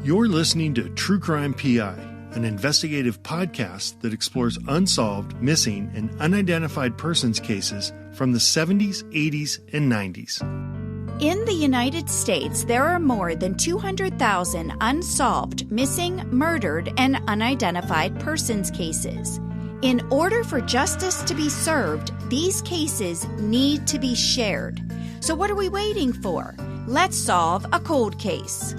You're listening to True Crime PI, an investigative podcast that explores unsolved, missing, and unidentified persons cases from the 70s, 80s, and 90s. In the United States, there are more than 200,000 unsolved, missing, murdered, and unidentified persons cases. In order for justice to be served, these cases need to be shared. So what are we waiting for? Let's solve a cold case.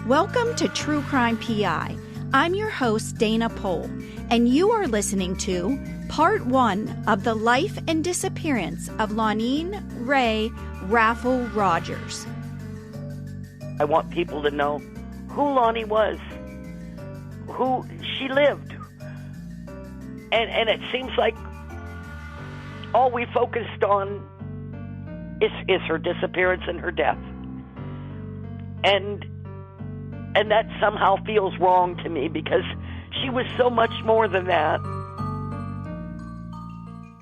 Welcome to True Crime PI. I'm your host, Dana Pohl, and you are listening to Part 1 of the life and disappearance of Lonene Ray Raffle Rogers. I want people to know who Lonnie was, who she lived. And it seems like all we focused on is her disappearance and her death. And that somehow feels wrong to me because she was so much more than that.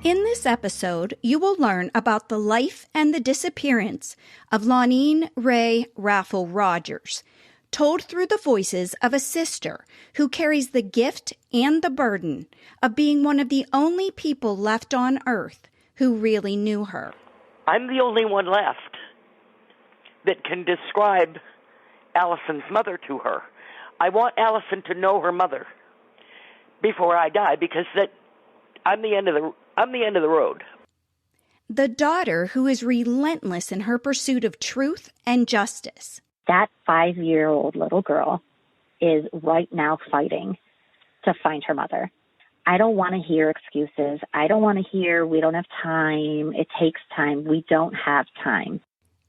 In this episode, you will learn about the life and the disappearance of Lonene Ray Raffle Rogers, told through the voices of a sister who carries the gift and the burden of being one of the only people left on Earth who really knew her. I'm the only one left that can describe Allison's mother to her. I want Allison to know her mother before I die because I'm the end of the road. The daughter who is relentless in her pursuit of truth and justice. That 5-year-old little girl is right now fighting to find her mother. I don't want to hear excuses. I don't want to hear we don't have time. It takes time. We don't have time.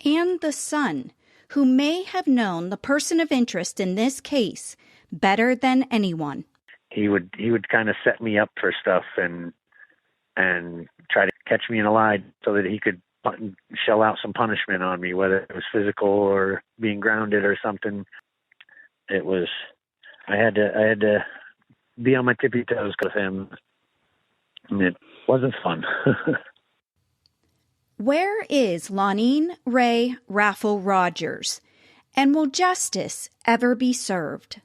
And the son, who may have known the person of interest in this case better than anyone. He would kind of set me up for stuff and try to catch me in a lie so that he could shell out some punishment on me, whether it was physical or being grounded or something. I had to be on my tippy toes with him, and it wasn't fun. Where is Lonene Ray Raffle Rogers, and will justice ever be served?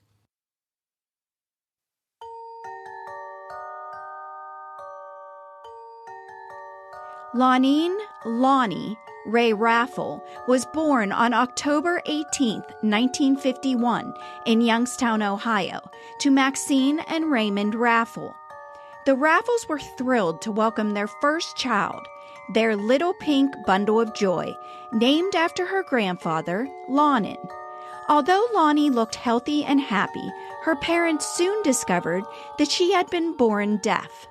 Lonnie Ray Raffle was born on October 18, 1951, in Youngstown, Ohio, to Maxine and Raymond Raffle. The Raffles were thrilled to welcome their first child, their little pink bundle of joy, named after her grandfather, Lonnie. Although Lonnie looked healthy and happy, her parents soon discovered that she had been born deaf.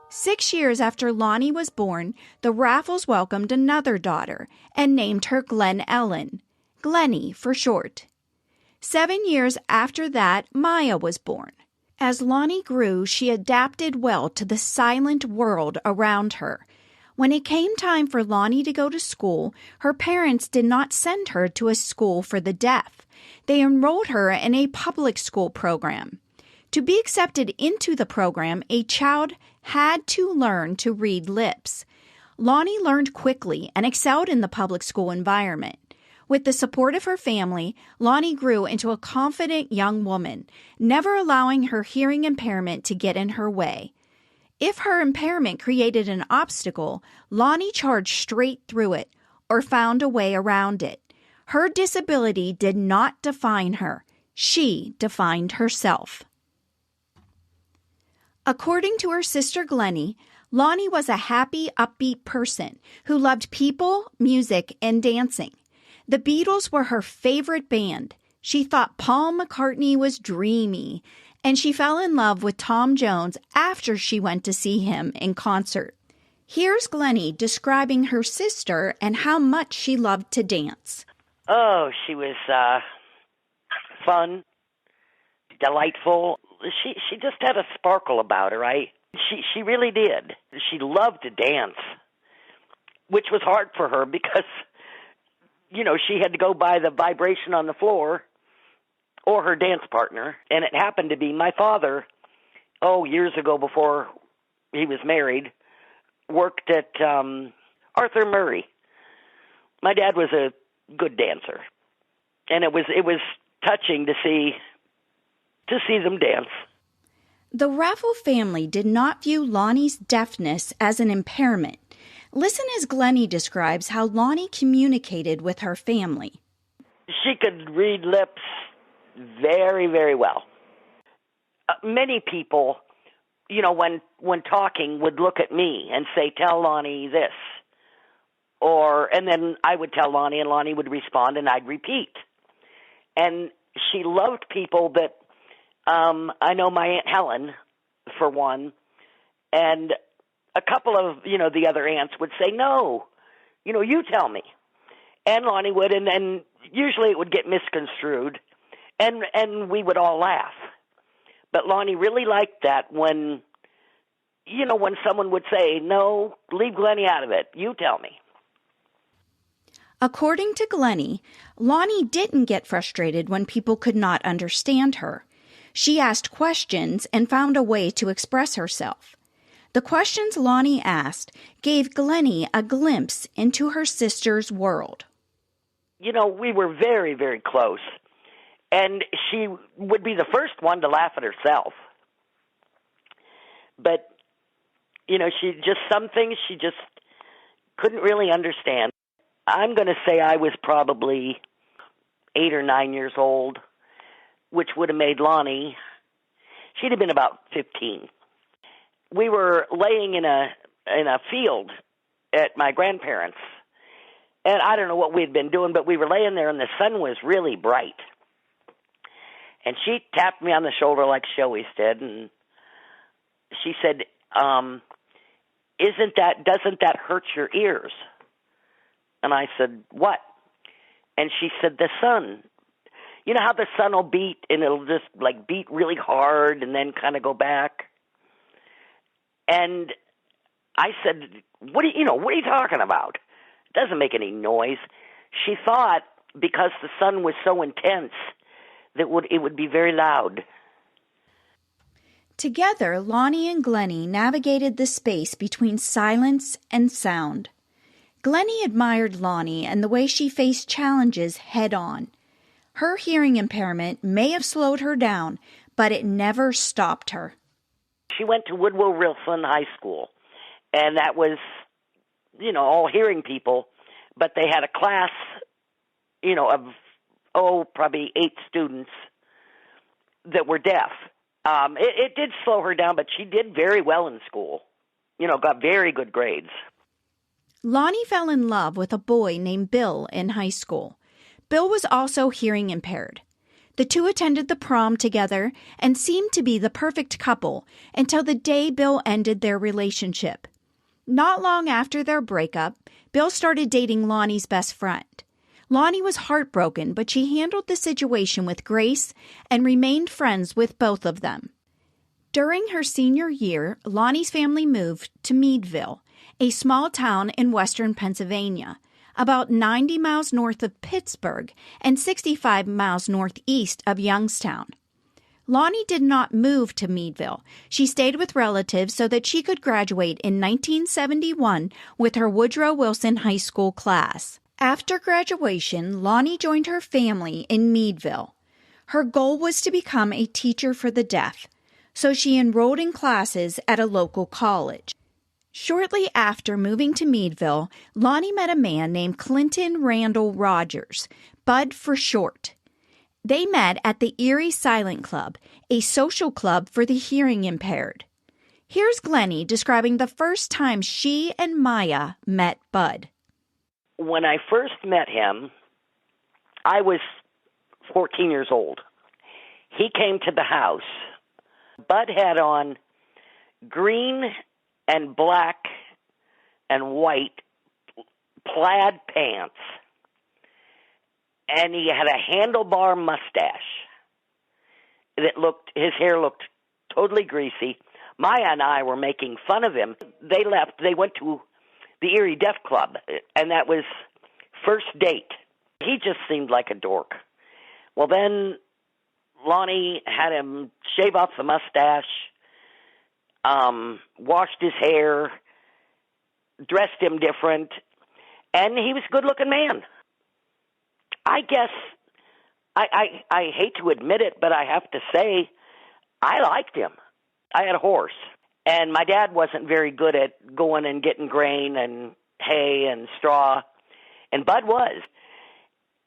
6 years after Lonnie was born, the Raffles welcomed another daughter and named her Glen Ellen, Glennie for short. 7 years after that, Maya was born. As Lonnie grew, she adapted well to the silent world around her. When it came time for Lonnie to go to school, her parents did not send her to a school for the deaf. They enrolled her in a public school program. To be accepted into the program, a child had to learn to read lips. Lonnie learned quickly and excelled in the public school environment. With the support of her family, Lonnie grew into a confident young woman, never allowing her hearing impairment to get in her way. If her impairment created an obstacle, Lonnie charged straight through it or found a way around it. Her disability did not define her. She defined herself. According to her sister Glennie, Lonnie was a happy, upbeat person who loved people, music, and dancing. The Beatles were her favorite band. She thought Paul McCartney was dreamy, and she fell in love with Tom Jones after she went to see him in concert. Here's Glennie describing her sister and how much she loved to dance. Oh, she was fun, delightful. She just had a sparkle about her, right? She really did. She loved to dance, which was hard for her because, she had to go by the vibration on the floor or her dance partner. And it happened to be my father, years ago before he was married, worked at Arthur Murray. My dad was a good dancer. And it was touching to see them dance. The Raffle family did not view Lonnie's deafness as an impairment. Listen as Glennie describes how Lonnie communicated with her family. She could read lips very, very well. Many people, when talking, would look at me and say, "Tell Lonnie this," and then I would tell Lonnie, and Lonnie would respond, and I'd repeat. And she loved people that. I know my Aunt Helen, for one, and a couple of, the other aunts would say, "No, you tell me." And Lonnie would, and then usually it would get misconstrued, and we would all laugh. But Lonnie really liked that when someone would say, "No, leave Glennie out of it, you tell me." According to Glennie, Lonnie didn't get frustrated when people could not understand her. She asked questions and found a way to express herself. The questions Lonnie asked gave Glennie a glimpse into her sister's world. We were very, very close. And she would be the first one to laugh at herself. But, some things she just couldn't really understand. I'm going to say I was probably 8 or 9 years old, which would have made Lonnie, she'd have been about 15. We were laying in a field at my grandparents', and I don't know what we'd been doing, but we were laying there, and the sun was really bright. And she tapped me on the shoulder like she always did, and she said, doesn't that hurt your ears? And I said, "What?" And she said, "The sun. You know how the sun will beat, and it'll just beat really hard and then kind of go back?" And I said, what are you talking about? It doesn't make any noise. She thought because the sun was so intense that it would be very loud. Together, Lonnie and Glennie navigated the space between silence and sound. Glennie admired Lonnie and the way she faced challenges head on. Her hearing impairment may have slowed her down, but it never stopped her. She went to Woodrow Wilson High School, and that was, all hearing people, but they had a class, of, probably 8 students that were deaf. It did slow her down, but she did very well in school, got very good grades. Lonnie fell in love with a boy named Bill in high school. Bill was also hearing impaired. The two attended the prom together and seemed to be the perfect couple until the day Bill ended their relationship. Not long after their breakup, Bill started dating Lonnie's best friend. Lonnie was heartbroken, but she handled the situation with grace and remained friends with both of them. During her senior year, Lonnie's family moved to Meadville, a small town in western Pennsylvania, about 90 miles north of Pittsburgh and 65 miles northeast of Youngstown. Lonnie did not move to Meadville. She stayed with relatives so that she could graduate in 1971 with her Woodrow Wilson High School class. After graduation, Lonnie joined her family in Meadville. Her goal was to become a teacher for the deaf, so she enrolled in classes at a local college. Shortly after moving to Meadville, Lonnie met a man named Clinton Randall Rogers, Bud for short. They met at the Erie Silent Club, a social club for the hearing impaired. Here's Glennie describing the first time she and Maya met Bud. When I first met him, I was 14 years old. He came to the house. Bud had on green and black and white plaid pants, and he had a handlebar mustache his hair looked totally greasy. Maya and I were making fun of him. They left. They went to the Erie Deaf Club, and that was first date. He just seemed like a dork. Well, then Lonnie had him shave off the mustache, washed his hair, dressed him different, and he was a good-looking man. I guess I hate to admit it, but I have to say, I liked him. I had a horse, and my dad wasn't very good at going and getting grain and hay and straw, and Bud was.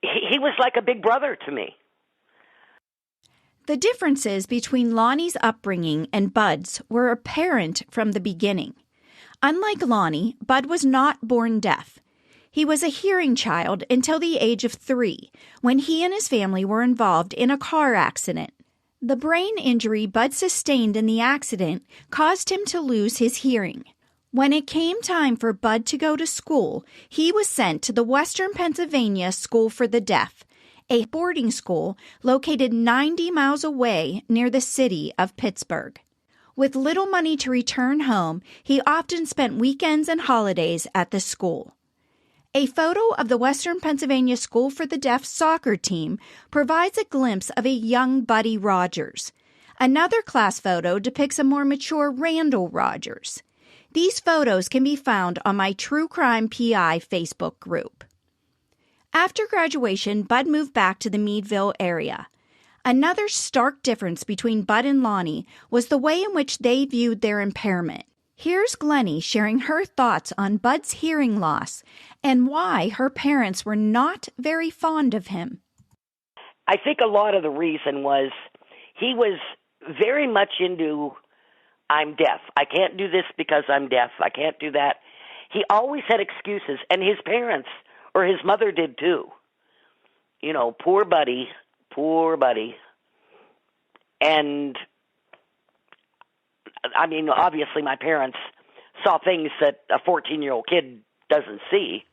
He was like a big brother to me. The differences between Lonnie's upbringing and Bud's were apparent from the beginning. Unlike Lonnie, Bud was not born deaf. He was a hearing child until the age of 3, when he and his family were involved in a car accident. The brain injury Bud sustained in the accident caused him to lose his hearing. When it came time for Bud to go to school, he was sent to the Western Pennsylvania School for the Deaf, a boarding school located 90 miles away near the city of Pittsburgh. With little money to return home, he often spent weekends and holidays at the school. A photo of the Western Pennsylvania School for the Deaf soccer team provides a glimpse of a young Buddy Rogers. Another class photo depicts a more mature Randall Rogers. These photos can be found on my True Crime PI Facebook group. After graduation, Bud moved back to the Meadville area. Another stark difference between Bud and Lonnie was the way in which they viewed their impairment. Here's Glennie sharing her thoughts on Bud's hearing loss and why her parents were not very fond of him. I think a lot of the reason was he was very much into, I'm deaf. I can't do this because I'm deaf. I can't do that. He always had excuses, and his parents, or his mother did too. You know, poor Buddy. And I mean, obviously my parents saw things that a 14-year-old kid doesn't see.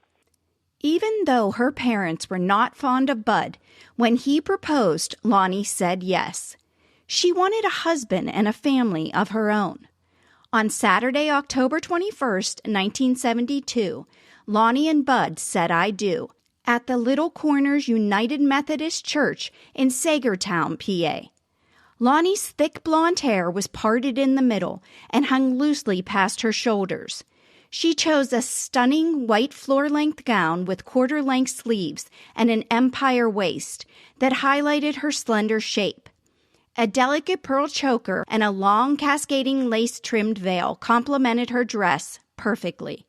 Even though her parents were not fond of Bud, when he proposed, Lonnie said yes. She wanted a husband and a family of her own. On Saturday, October 21st, 1972, Lonnie and Bud said I do at the Little Corners United Methodist Church in Sagertown, PA. Lonnie's thick blonde hair was parted in the middle and hung loosely past her shoulders. She chose a stunning white floor-length gown with quarter-length sleeves and an empire waist that highlighted her slender shape. A delicate pearl choker and a long cascading lace-trimmed veil complemented her dress perfectly.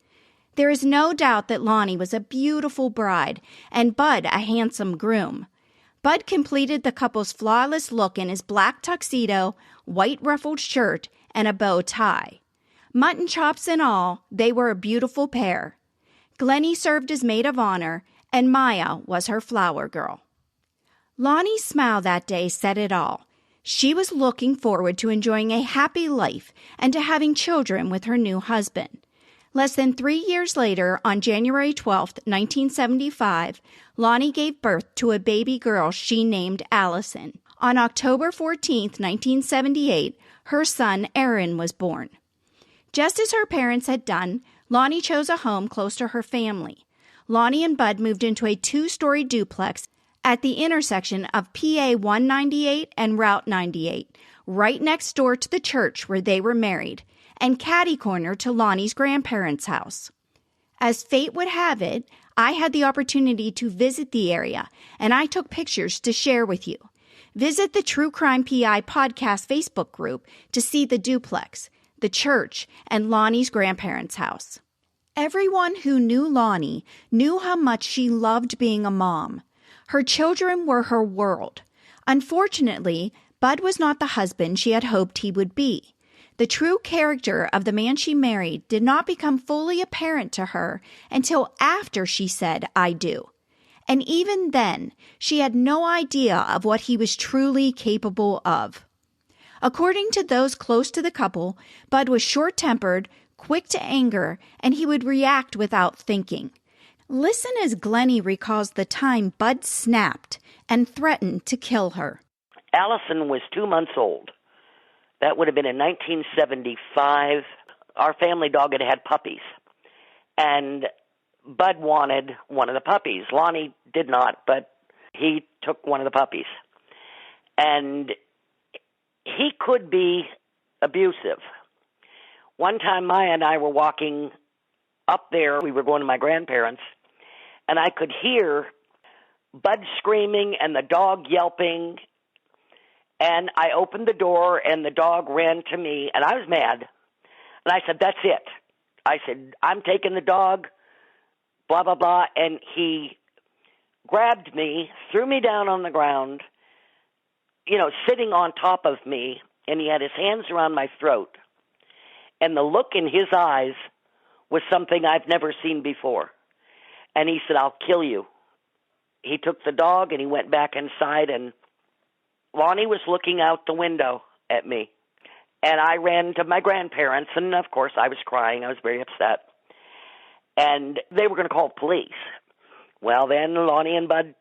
There is no doubt that Lonnie was a beautiful bride and Bud a handsome groom. Bud completed the couple's flawless look in his black tuxedo, white ruffled shirt, and a bow tie. Mutton chops and all, they were a beautiful pair. Glennie served as maid of honor, and Maya was her flower girl. Lonnie's smile that day said it all. She was looking forward to enjoying a happy life and to having children with her new husband. Less than 3 years later, on January 12, 1975, Lonnie gave birth to a baby girl she named Allison. On October 14, 1978, her son Aaron was born. Just as her parents had done, Lonnie chose a home close to her family. Lonnie and Bud moved into a 2-story duplex at the intersection of PA 198 and Route 98, right next door to the church where they were married, and catty-corner to Lonnie's grandparents' house. As fate would have it, I had the opportunity to visit the area, and I took pictures to share with you. Visit the True Crime PI podcast Facebook group to see the duplex, the church, and Lonnie's grandparents' house. Everyone who knew Lonnie knew how much she loved being a mom. Her children were her world. Unfortunately, Bud was not the husband she had hoped he would be. The true character of the man she married did not become fully apparent to her until after she said, I do. And even then, she had no idea of what he was truly capable of. According to those close to the couple, Bud was short-tempered, quick to anger, and he would react without thinking. Listen as Glennie recalls the time Bud snapped and threatened to kill her. Allison was 2 months old. That would have been in 1975. Our family dog had puppies, and Bud wanted one of the puppies. Lonnie did not, but he took one of the puppies. And he could be abusive. One time, Maya and I were walking up there. We were going to my grandparents, and I could hear Bud screaming and the dog yelping. And I opened the door, and the dog ran to me, and I was mad. And I said, that's it. I said, I'm taking the dog, blah, blah, blah. And he grabbed me, threw me down on the ground, sitting on top of me, and he had his hands around my throat. And the look in his eyes was something I've never seen before. And he said, I'll kill you. He took the dog, and he went back inside, and Lonnie was looking out the window at me. And I ran to my grandparents, and, of course, I was crying. I was very upset. And they were going to call the police. Well, then Lonnie and Bud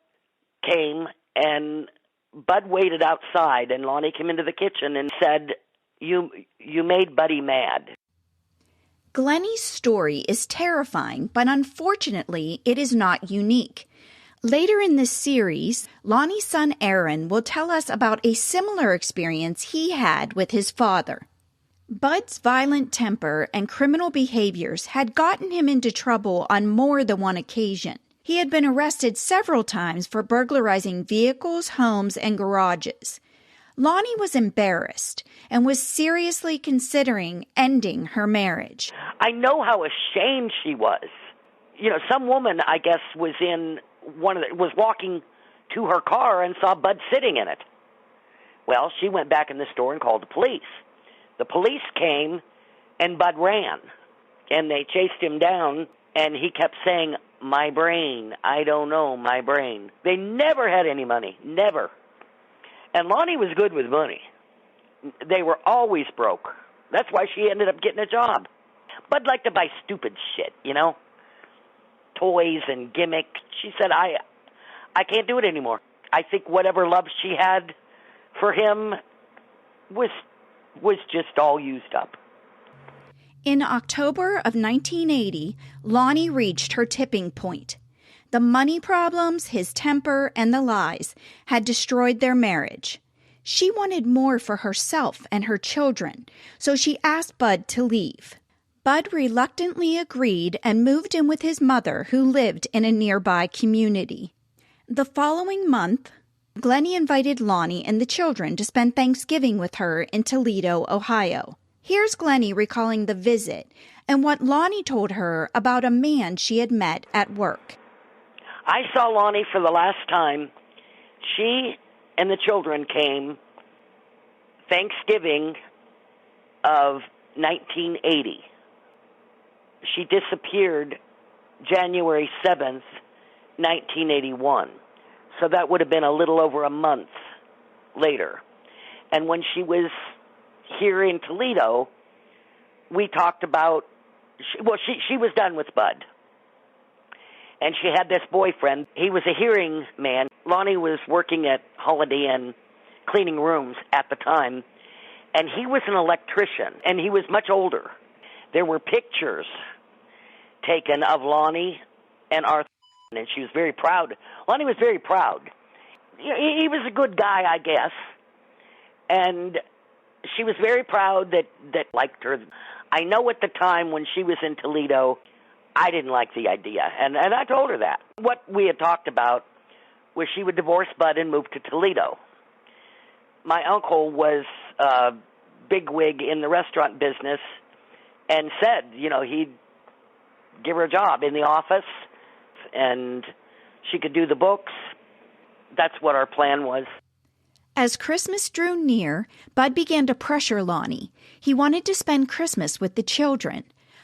came, and Bud waited outside, and Lonnie came into the kitchen and said, You made Buddy mad. Glennie's story is terrifying, but unfortunately, it is not unique. Later in this series, Lonnie's son Aaron will tell us about a similar experience he had with his father. Bud's violent temper and criminal behaviors had gotten him into trouble on more than one occasion. He had been arrested several times for burglarizing vehicles, homes, and garages. Lonnie was embarrassed and was seriously considering ending her marriage. I know how ashamed she was. Some woman, I guess, was walking to her car and saw Bud sitting in it. Well, she went back in the store and called the police. The police came, and Bud ran, and they chased him down, and he kept saying, my brain, I don't know, my brain. They never had any money, never. And Lonnie was good with money. They were always broke. That's why she ended up getting a job. Bud liked to buy stupid shit, toys and gimmicks. She said, I can't do it anymore. I think whatever love she had for him was just all used up. In October of 1980, Lonnie reached her tipping point. The money problems, his temper, and the lies had destroyed their marriage. She wanted more for herself and her children, so she asked Bud to leave. Bud reluctantly agreed and moved in with his mother, who lived in a nearby community. The following month, Glennie invited Lonnie and the children to spend Thanksgiving with her in Toledo, Ohio. Here's Glennie recalling the visit and what Lonnie told her about a man she had met at work. I saw Lonnie for the last time. She and the children came Thanksgiving of 1980. She disappeared January 7th, 1981. So that would have been a little over a month later. And when she was here in Toledo, we talked about, she was done with Bud. And she had this boyfriend. He was a hearing man. Lonnie was working at Holiday Inn, cleaning rooms at the time. And he was an electrician, and he was much older. There were pictures taken of Lonnie and Arthur, and she was very proud. Lonnie was very proud. He was a good guy, I guess. And she was very proud that liked her. I know at the time when she was in Toledo, I didn't like the idea, and I told her that. What we had talked about was she would divorce Bud and move to Toledo. My uncle was a bigwig in the restaurant business and said, he'd give her a job in the office, and she could do the books. That's what our plan was. As Christmas drew near, Bud began to pressure Lonnie. He wanted to spend Christmas with the children.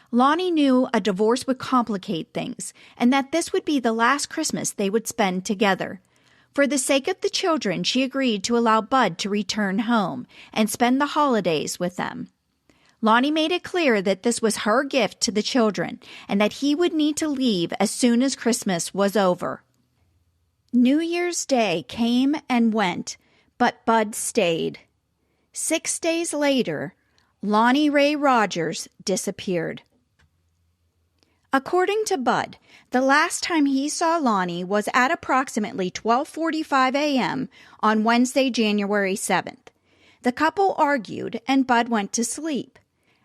Lonnie knew a divorce would complicate things, and that this would be the last Christmas they would spend together. For the sake of the children, she agreed to allow Bud to return home and spend the holidays with them. Lonnie made it clear that this was her gift to the children, and that he would need to leave as soon as Christmas was over. New Year's Day came and went, but Bud stayed. 6 days later, Lonene Ray Rogers disappeared. According to Bud, the last time he saw Lonnie was at approximately 12:45 a.m. on Wednesday, January 7th. The couple argued, and Bud went to sleep.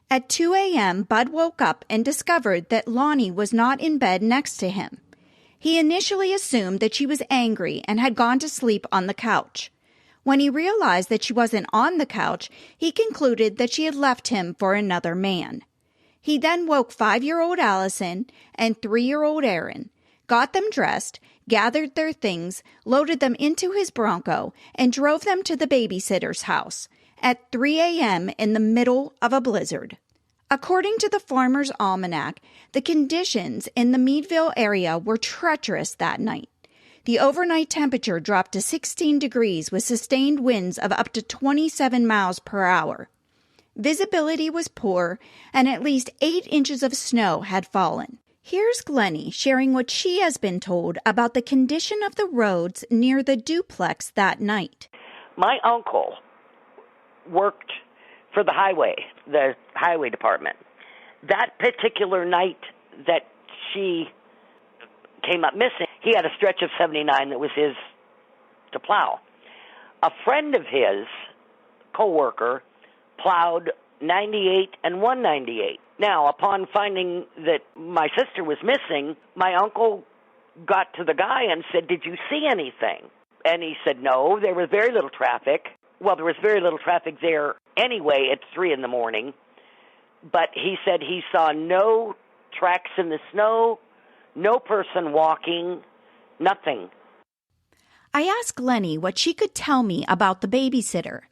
At 2 a.m., Bud woke up and discovered that Lonnie was not in bed next to him. He initially assumed that she was angry and had gone to sleep on the couch. When he realized that she wasn't on the couch, he concluded that she had left him for another man. He then woke 5-year-old Allison and 3-year-old Aaron, got them dressed, gathered their things, loaded them into his Bronco, and drove them to the babysitter's house at 3 a.m. in the middle of a blizzard. According to the Farmer's Almanac, the conditions in the Meadville area were treacherous that night. The overnight temperature dropped to 16 degrees with sustained winds of up to 27 miles per hour. Visibility was poor, and at least 8 inches of snow had fallen. Here's Glennie sharing what she has been told about the condition of the roads near the duplex that night. My uncle worked for the highway department. That particular night that she came up missing, he had a stretch of 79 that was his to plow. A friend of his, co-worker, plowed 98 and 198. Now, upon finding that my sister was missing, my uncle got to the guy and said, "Did you see anything?" And he said, "No, there was very little traffic." Well, there was very little traffic there anyway at 3 in the morning. But he said he saw no tracks in the snow, no person walking, nothing. I asked Glennie what she could tell me about the babysitter.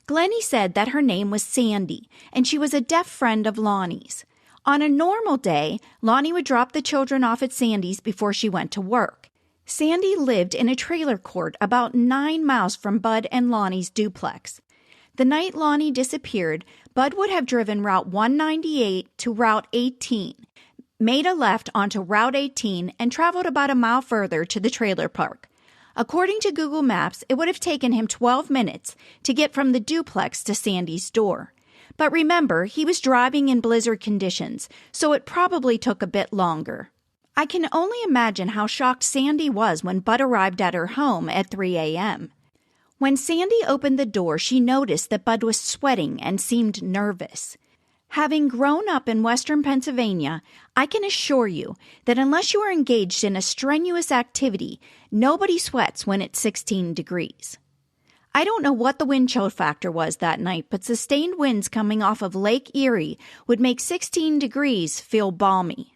Glennie said that her name was Sandy, and she was a deaf friend of Lonnie's. On a normal day, Lonnie would drop the children off at Sandy's before she went to work. Sandy lived in a trailer court about 9 miles from Bud and Lonnie's duplex. The night Lonnie disappeared, Bud would have driven Route 198 to Route 18, made a left onto Route 18, and traveled about a mile further to the trailer park. According to Google Maps, it would have taken him 12 minutes to get from the duplex to Sandy's door. But remember, he was driving in blizzard conditions, so it probably took a bit longer. I can only imagine how shocked Sandy was when Bud arrived at her home at 3 a.m. When Sandy opened the door, she noticed that Bud was sweating and seemed nervous. Having grown up in western Pennsylvania, I can assure you that unless you are engaged in a strenuous activity, nobody sweats when it's 16 degrees. I don't know what the wind chill factor was that night, but sustained winds coming off of Lake Erie would make 16 degrees feel balmy.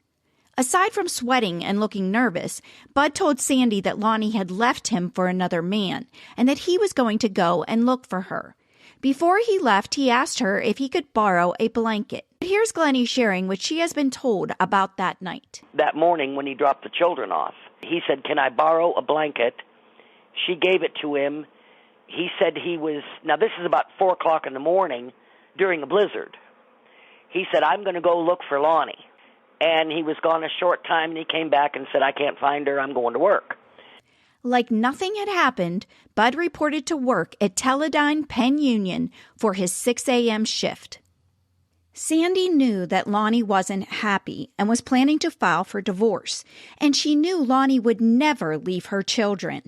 Aside from sweating and looking nervous, Bud told Sandy that Lonnie had left him for another man and that he was going to go and look for her. Before he left, he asked her if he could borrow a blanket. Here's Glennie sharing what she has been told about that night. That morning when he dropped the children off, he said, "Can I borrow a blanket?" She gave it to him. He said now this is about 4 o'clock in the morning during a blizzard. He said, "I'm going to go look for Lonnie." And he was gone a short time, and he came back and said, "I can't find her. I'm going to work." Like nothing had happened, Bud reported to work at Teledyne Penn Union for his 6 a.m. shift. Sandy knew that Lonnie wasn't happy and was planning to file for divorce, and she knew Lonnie would never leave her children.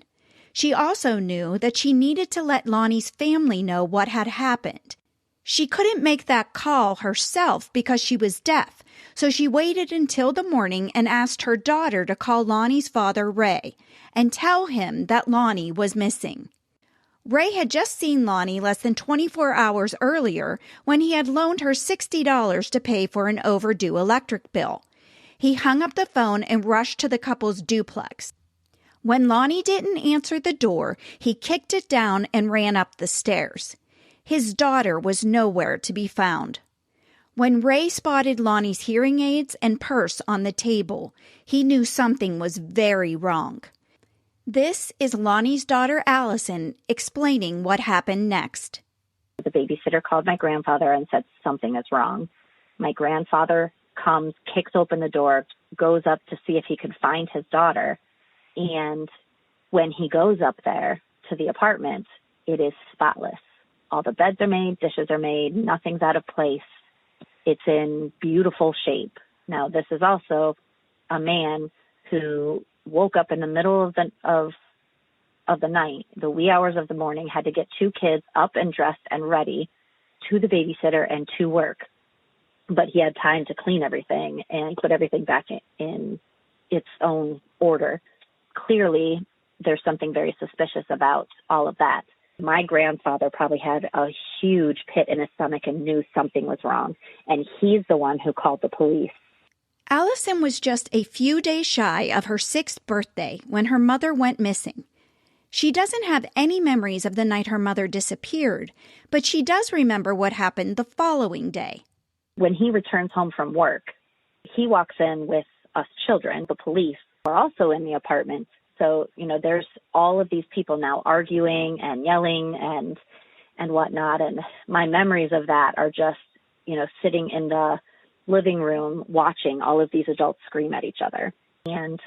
She also knew that she needed to let Lonnie's family know what had happened. She couldn't make that call herself because she was deaf, so she waited until the morning and asked her daughter to call Lonnie's father, Ray, and tell him that Lonnie was missing. Ray had just seen Lonnie less than 24 hours earlier when he had loaned her $60 to pay for an overdue electric bill. He hung up the phone and rushed to the couple's duplex. When Lonnie didn't answer the door, he kicked it down and ran up the stairs. His daughter was nowhere to be found. When Ray spotted Lonnie's hearing aids and purse on the table, he knew something was very wrong. This is Lonnie's daughter, Allison, explaining what happened next. The babysitter called my grandfather and said something is wrong. My grandfather comes, kicks open the door, goes up to see if he could find his daughter. And when he goes up there to the apartment, it is spotless. All the beds are made, dishes are made, nothing's out of place. It's in beautiful shape. Now, this is also a man who woke up in the middle of the night, the wee hours of the morning, had to get 2 kids up and dressed and ready to the babysitter and to work. But he had time to clean everything and put everything back in its own order. clearly there's something very suspicious about all of that. My grandfather probably had a huge pit in his stomach and knew something was wrong, and he's the one who called the police. Allison was just a few days shy of her 6th birthday when her mother went missing. She doesn't have any memories of the night her mother disappeared, but she does remember what happened the following day. When he returns home from work, he walks in with us children. The police are also in the apartment. So, there's all of these people now arguing and yelling and whatnot. And my memories of that are just, sitting in the living room watching all of these adults scream at each other. And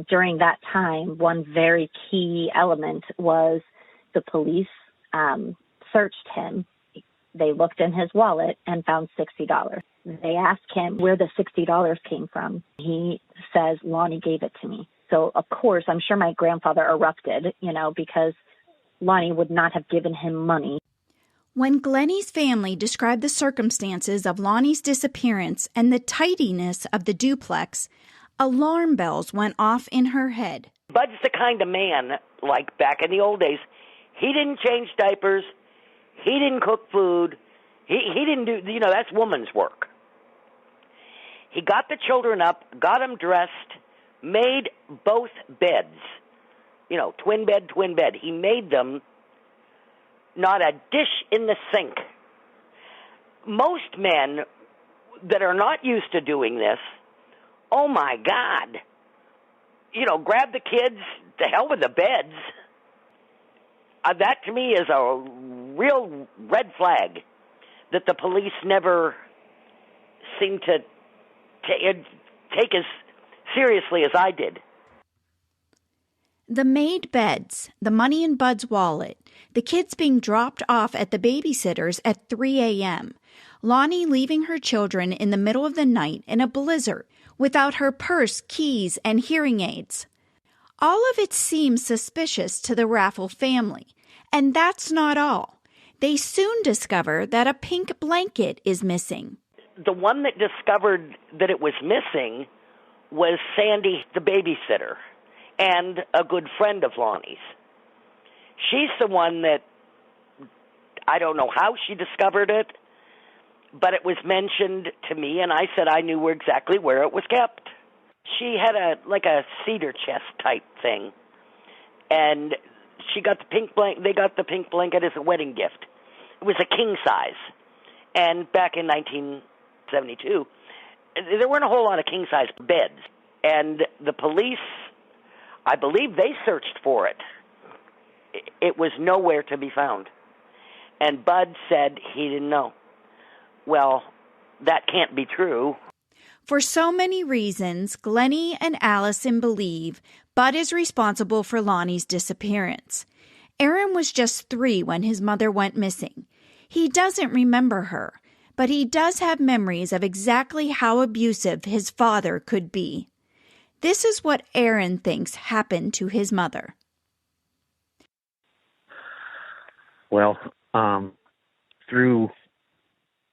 during that time, one very key element was the police searched him. They looked in his wallet and found $60. They asked him where the $60 came from. He says, Lonnie gave it to me. So, of course, I'm sure my grandfather erupted, because Lonnie would not have given him money. When Glennie's family described the circumstances of Lonnie's disappearance and the tidiness of the duplex, alarm bells went off in her head. Bud's the kind of man, like back in the old days, he didn't change diapers, he didn't cook food, he didn't do, that's woman's work. He got the children up, got them dressed, made both beds, twin bed. He made them, not a dish in the sink. Most men that are not used to doing this, oh my God, grab the kids, to hell with the beds. That to me is a real red flag that the police never seem to take as seriously as I did. The made beds, the money in Bud's wallet, the kids being dropped off at the babysitter's at 3 a.m., Lonnie leaving her children in the middle of the night in a blizzard without her purse, keys, and hearing aids. All of it seems suspicious to the Raffle family, and that's not all. They soon discover that a pink blanket is missing. The one that discovered that it was missing was Sandy, the babysitter, and a good friend of Lonnie's. She's the one that, I don't know how she discovered it, but it was mentioned to me, and I said I knew exactly where it was kept. She had a cedar chest type thing, and she got the pink blanket. They got the pink blanket as a wedding gift. It was a king size, and back in 1972, there weren't a whole lot of king size beds, and the police, I believe, they searched for it. It was nowhere to be found, and Bud said he didn't know. Well, that can't be true. For so many reasons, Glennie and Allison believe Bud is responsible for Lonnie's disappearance. Aaron was just 3 when his mother went missing. He doesn't remember her, but he does have memories of exactly how abusive his father could be. This is what Aaron thinks happened to his mother. Well, through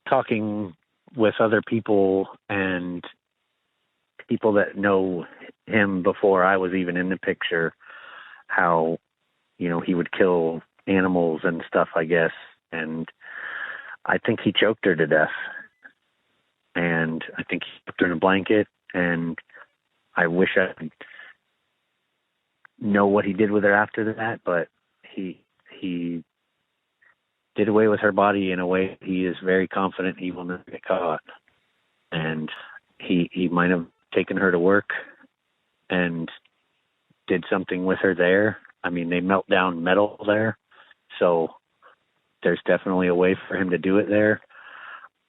talking with other people and people that know him before I was even in the picture, how, he would kill animals and stuff, I guess. And I think he choked her to death. And I think he put her in a blanket, and I wish I could know what he did with her after that, but he did away with her body in a way he is very confident he will never get caught. And he might have taken her to work and did something with her there. I mean, they melt down metal there, so there's definitely a way for him to do it there.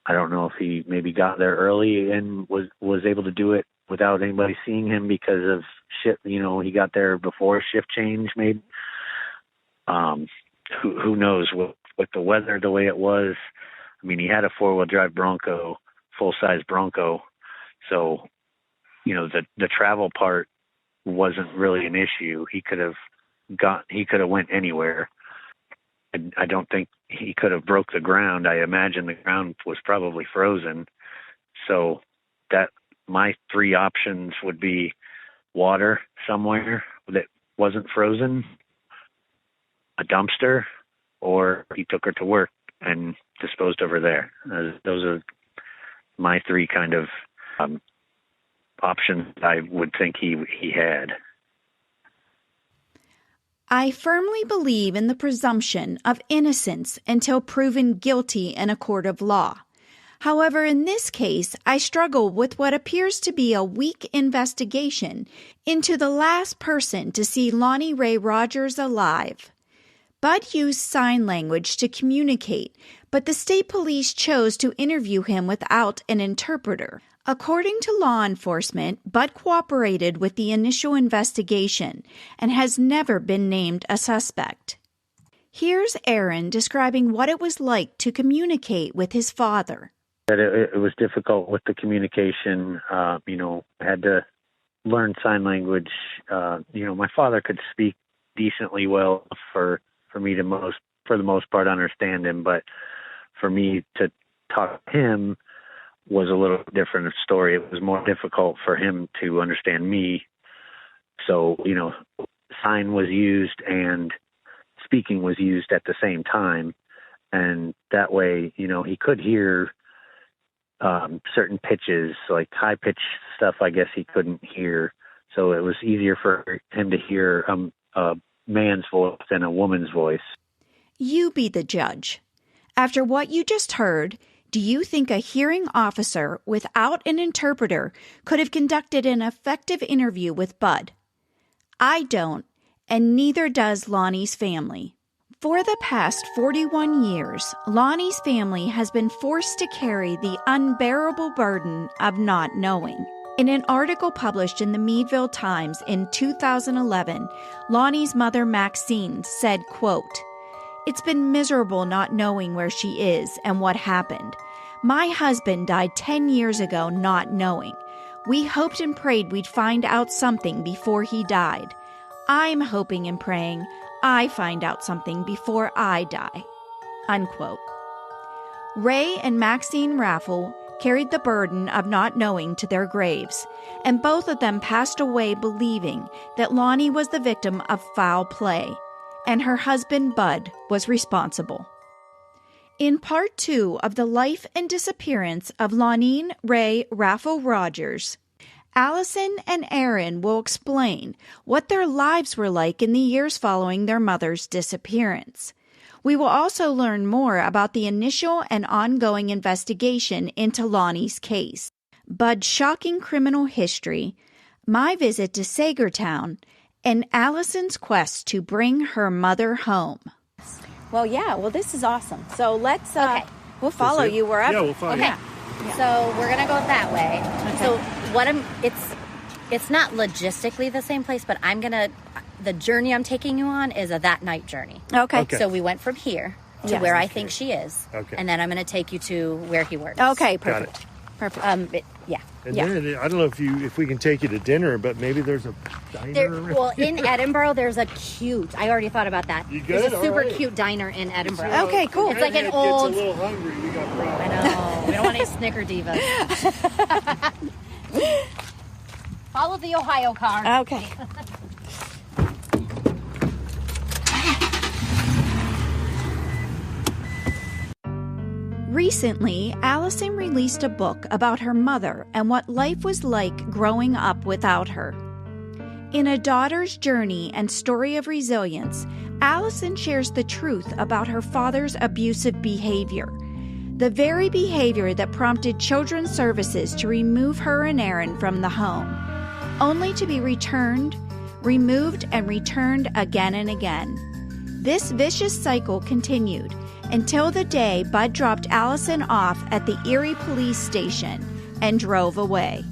I don't know if he maybe got there early and was able to do it without anybody seeing him because of shit. He got there before shift change maybe. Who knows with the weather the way it was. I mean, he had a 4-wheel drive Bronco, full-size Bronco. So, the travel part wasn't really an issue. He could have went anywhere. I don't think he could have broke the ground. I imagine the ground was probably frozen. So that my 3 options would be water somewhere that wasn't frozen, a dumpster, or he took her to work and disposed of her there. Those are my three kind of options I would think he had. I firmly believe in the presumption of innocence until proven guilty in a court of law. However, in this case, I struggle with what appears to be a weak investigation into the last person to see Lonene Ray Rogers alive. Bud used sign language to communicate, but the state police chose to interview him without an interpreter. According to law enforcement, Bud cooperated with the initial investigation and has never been named a suspect. Here's Aaron describing what it was like to communicate with his father. It was difficult with the communication. I had to learn sign language. My father could speak decently well for me to for the most part understand him, but for me to talk to him was a little different story. It was more difficult for him to understand me. So, sign was used and speaking was used at the same time. And that way, he could hear certain pitches, like high pitch stuff, I guess he couldn't hear. So it was easier for him to hear a man's voice than a woman's voice. You be the judge. After what you just heard, do you think a hearing officer without an interpreter could have conducted an effective interview with Bud? I don't, and neither does Lonnie's family. For the past 41 years, Lonnie's family has been forced to carry the unbearable burden of not knowing. In an article published in the Meadville Times in 2011, Lonnie's mother Maxine said, quote, "It's been miserable not knowing where she is and what happened. My husband died 10 years ago not knowing. We hoped and prayed we'd find out something before he died. I'm hoping and praying I find out something before I die." Unquote. Ray and Maxine Raffle carried the burden of not knowing to their graves, and both of them passed away believing that Lonnie was the victim of foul play, and her husband Bud was responsible. In part 2 of the life and disappearance of Lonene Ray Raffle Rogers, Allison and Aaron will explain what their lives were like in the years following their mother's disappearance. We will also learn more about the initial and ongoing investigation into Lonnie's case, Bud's shocking criminal history, my visit to Sagertown, and Allison's quest to bring her mother home. Well, this is awesome. So let's, we'll follow you wherever. Yeah, we'll follow you. Okay. Yeah. So we're going to go that way. Okay. So it's not logistically the same place, but the journey I'm taking you on is a that night journey. Okay. So we went from here to where I think she is. Okay. And then I'm going to take you to where he works. Okay, Got perfect. it. Perfect. And then, I don't know if we can take you to dinner, but maybe there's a diner. In Edinburgh, there's a cute. I already thought about that. You good? There's a super All right. cute diner in Edinburgh. Okay, cool. It's like an Gets old. a little hungry. We got problems. I know. We don't want any Snicker divas. Follow the Ohio car. Okay. Recently, Allison released a book about her mother and what life was like growing up without her. In A Daughter's Journey and Story of Resilience, Allison shares the truth about her father's abusive behavior, the very behavior that prompted Children's Services to remove her and Aaron from the home, only to be removed and returned again and again. This vicious cycle continued until the day Bud dropped Allison off at the Erie Police Station and drove away.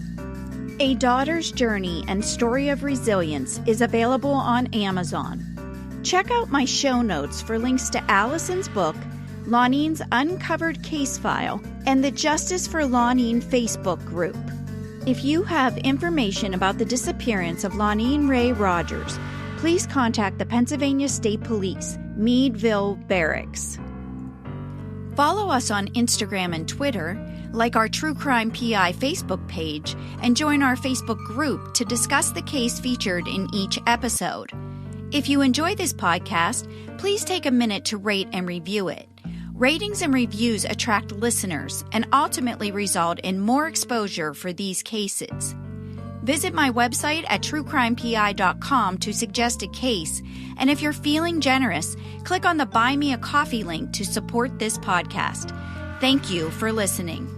A Daughter's Journey and Story of Resilience is available on Amazon. Check out my show notes for links to Allison's book, Lonene's Uncovered Case File, and the Justice for Lonene Facebook group. If you have information about the disappearance of Lonene Ray Rogers, please contact the Pennsylvania State Police, Meadville Barracks. Follow us on Instagram and Twitter, like our True Crime PI Facebook page, and join our Facebook group to discuss the case featured in each episode. If you enjoy this podcast, please take a minute to rate and review it. Ratings and reviews attract listeners and ultimately result in more exposure for these cases. Visit my website at truecrimepi.com to suggest a case, and if you're feeling generous, click on the Buy Me a Coffee link to support this podcast. Thank you for listening.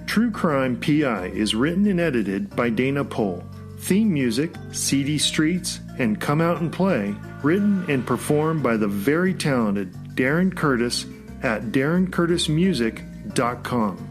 True Crime PI is written and edited by Dana Pohl. Theme music, CD Streets, and Come Out and Play, written and performed by the very talented Darren Curtis at DarrenCurtisMusic.com.